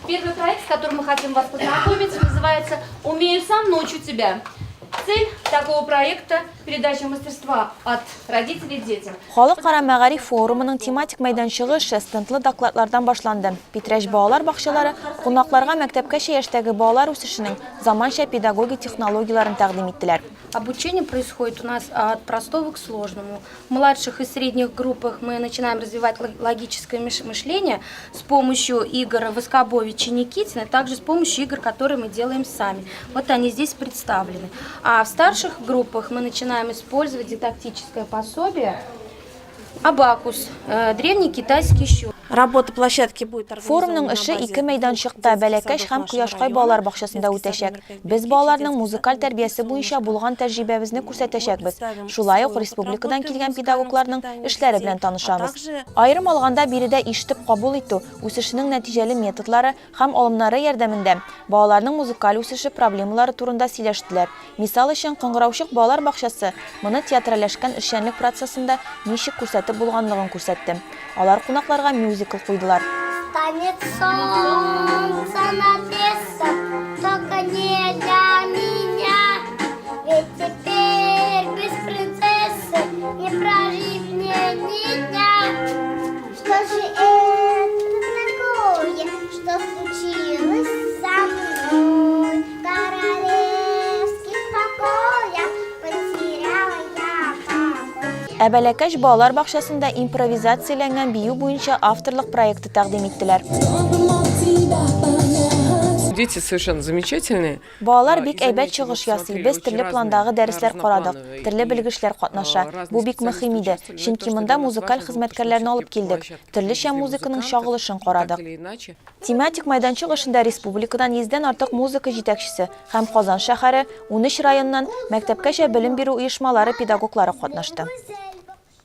Первый проект, с которым мы хотим вас познакомить, называется «Умею сам, научу тебя». Цель такого проекта – передача мастерства от родителей детям. Халыкара мәгариф форумының тематик мәйданчыгы стендлы докладлардан башланды. Питрәш балалар бакчалары кунакларга мәктәпкәчә яшьтәге балалар үсешенең заманча педагогик технологияларын тәкъдим иттеләр. Обучение происходит у нас от простого к сложному. В младших и средних группах мы начинаем развивать логическое мышление с помощью игр Воскобовича и Никитина, также с помощью игр, которые мы делаем сами. Вот они здесь представлены. А в старших группах мы начинаем использовать дидактическое пособие «Абакус», древний китайский счет. Работа площадки будет Форумның эше ике мәйданчыкта Бәләкәш һәм Кояшкай балалар бакчасында үтәчәк. Без балаларның музыкаль тәрбиясе буенча булган тәҗрибәбезне күрсәтәчәкбез. Шулай ук республикадан килгән педагогларның эшләре белән танышабыз. Аерым алганда биредә ишетеп кабул итү, үсешенең нәтиҗәле методлары һәм алымнары ярдәмендә балаларның музыкаль үсеше проблемалары турында сөйләштеләр. Мисал өчен, Кыңгыраучык балалар бакчасы моны театральләшкән эшчәнлек процессында ничек күрсәтеп булганлыгын күрсәтте. Алар кунакларга мюзикл куйдылар. Станет солнце над лесом, только не для меня. Ведь теперь без принцессы не прожить мне ни дня. Что же это такое, что случилось со мной? Королевских покоя потеряла я покой. Бәләкәш балалар бакчасында импровизацияләнгән бию буенча авторлык проекты тәкъдим иттеләр. Дети совершенно замечательные. Балалар бик әйбәт чыгыш ясый. Без төрле пландагы дәресләр карадык. Төрле белгечләр катнаша. Бу бик мөһим иде. Чөнки монда музыкаль хезмәткәрләрне алып килдек. Төрлечә музыканың чагылышын карадык. Тематик мәйданчык эшендә республикадан 100дән артык музыка җитәкчесе һәм Казан шәһәре 13 районнан мәктәпкәчә белем бирү оешмалары педагоглары катнашты.